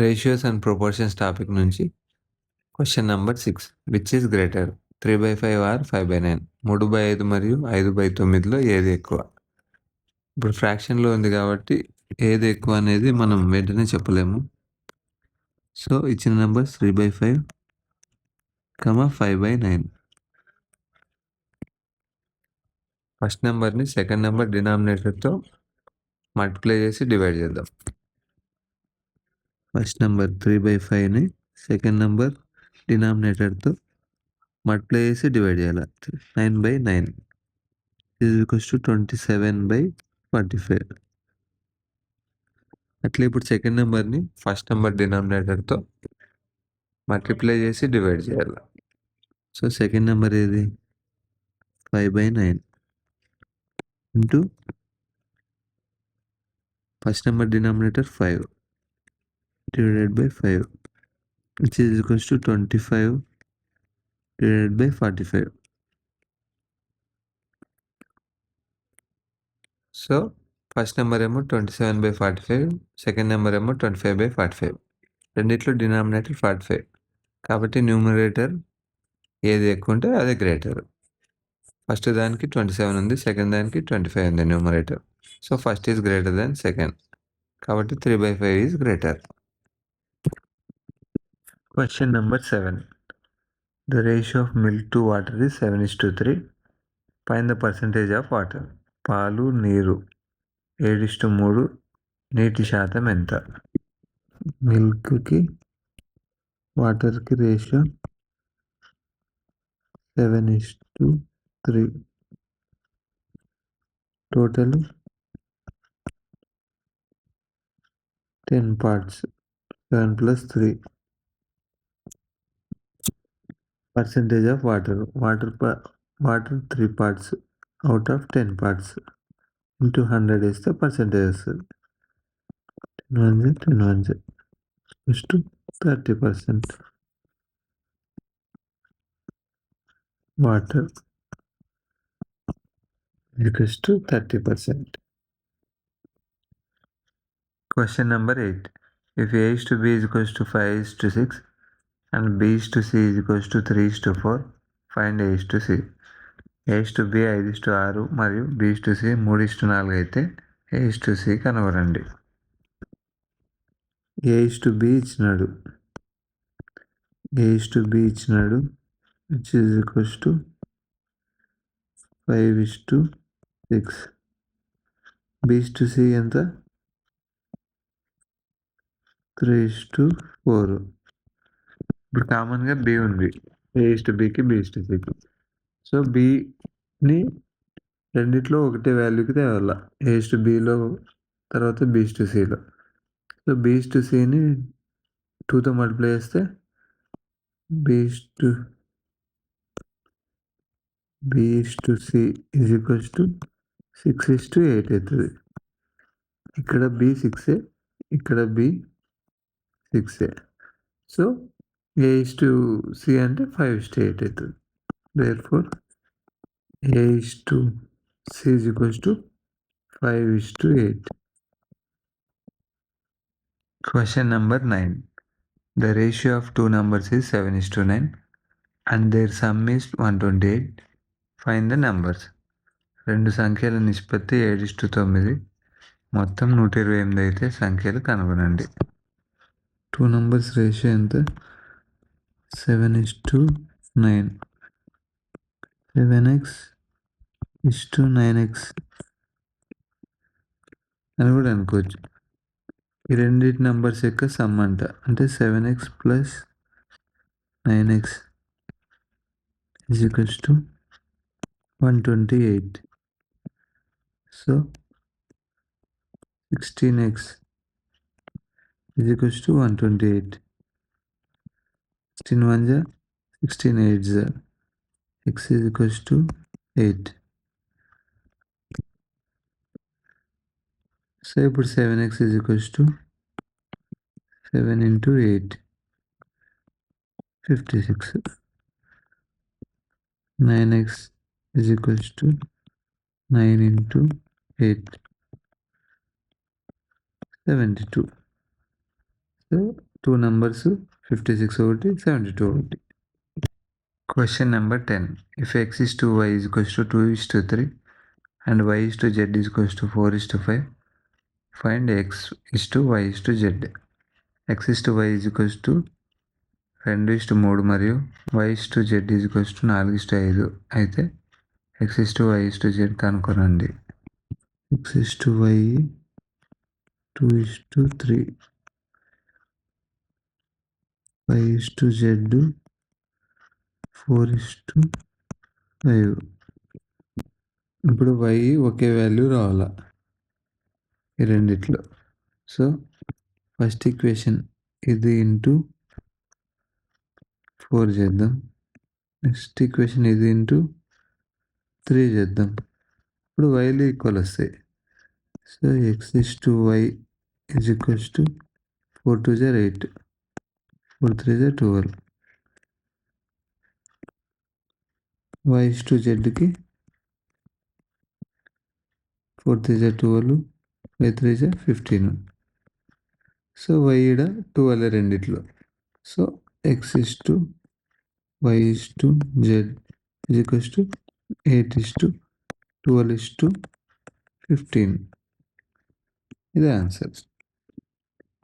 Ratios and proportions topic నుంచి question number 6 which is greater 3/5 or 5/9? 3/5 మరియు 5/9లో ఏది ఎక్కువ? ఇప్పుడు ఫ్రాక్షన్లో ఉంది కాబట్టి ఏది ఎక్కువ అనేది మనం వెంటనే చెప్పలేము. సో ఇచ్చిన నెంబర్ 3/5, 5/9. ఫస్ట్ నెంబర్ని సెకండ్ నెంబర్ డినామినేటర్తో మల్టిప్లై చేసి డివైడ్ చేద్దాం. ఫస్ట్ నెంబర్ 3/5ని సెకండ్ నెంబర్ డినామినేటర్తో మల్టిప్లై చేసి డివైడ్ చేయాలి. 9/9 ఈజ్ 27/45. అట్లా ఇప్పుడు సెకండ్ నెంబర్ని ఫస్ట్ నెంబర్ డినామినేటర్తో మల్టిప్లై చేసి డివైడ్ చేయాలి. సో సెకండ్ నెంబర్ ఏది? 5/9 into first number denominator 5 divided by 5 which is equals to 25 divided by 45. So first number ఏమో 27/45, సెకండ్ నెంబర్ ఏమో 25/45. రెండిట్లో డినామినేటర్ 45 కాబట్టి న్యూమరేటర్ ఏది ఎక్కువ ఉంటే అదే గ్రేటర్. ఫస్ట్ దానికి 27 ఉంది, సెకండ్ దానికి 25 ఉంది numerator. So first is greater than second కాబట్టి 3/5 is greater. Question number 7. The ratio of milk to water is 7:3. Find the percentage of water. పాలు నీరు 7:3, నీటి శాతం ఎంత? మిల్క్కి వాటర్కి ratio 7:3. Total 10 parts. 7 plus 3. Percentage of water. Water 3 parts out of 10 parts. Into 100 is the percentage. 10 is to 30%. Water equals to 30%. Question number 8. If A is to B is equals to 5:6 and B is to C is equals to 3:4, find A is to C. A is to B 5:6 మరియు B is to C 3:4 అయితే A is to C కనుగొనండి. A is to B ఇచ్చినాడు, A is to B ఇచ్చినాడు which is equals to 5:6. B is to C ఎంత? 3:4. ఇప్పుడు కామన్గా B ఉంది, A is to Bకి B is to Cకి. సో Bని రెండిట్లో ఒకటే వాల్యూకి తేవాల, A is to Bలో తర్వాత B is to Cలో. సో B is to Cని 2తో మల్టిప్లై చేస్తే B is to C is equals to 6:8 అవుతుంది. ఇక్కడ B 6, ఇక్కడ B 6. So A is to C అంటే 5:8 అవుతుంది. Therefore A is to C is equals to 5:8. Question number 9. The ratio of two numbers is 7:9 and their sum is 128. Find the numbers. రెండు సంఖ్యల నిష్పత్తి 7:9, మొత్తం 128 అయితే సంఖ్యలు కనుగొనండి. టూ నంబర్స్ రేషియో ఎంత? 7:9. 7x:9x అని కూడా అనుకోవచ్చు. ఈ రెండింటి నెంబర్స్ యొక్క సమ్ అంటే 7x + 9x is equals to 128. So 16x is equals to 128. 16 1s 16 8s, x is equals to 8. So ఇప్పుడు 7x is equals to 7 into 8, 56. 9x is equals to 9 into 8, 72. So 2 numbers 56 ఒకటి 72 ఒకటి. Question number 10. If x is to y is equals to 2 is to 3 and y is to z is equals to 4 is to 5, find x is to y is to z. x is to y is equals to 2:3 మరియు y is to z is equals to 4:5 అయితే x is to y is to z కనుక్కోనండి. x is to y 2:3, y is to z 4:5. ఇప్పుడు y ఒకే value రావాలా ఈ రెండిట్లో. So first equation ఇది into 4 చేద్దాం. Next equation ఇది into 3 చేద్దాం. ఇప్పుడు వైలు ఈక్వల్ వస్తాయి. So x is to y is equals to 4 2 = 8, 4 3 = 12. y is to zకి 4 3 = 12, 5 3 = 15. So y ఈడ 12 రెండిట్లో. So x is to y is to z is equals to 8 is to 12 is to 15. ఇది answer.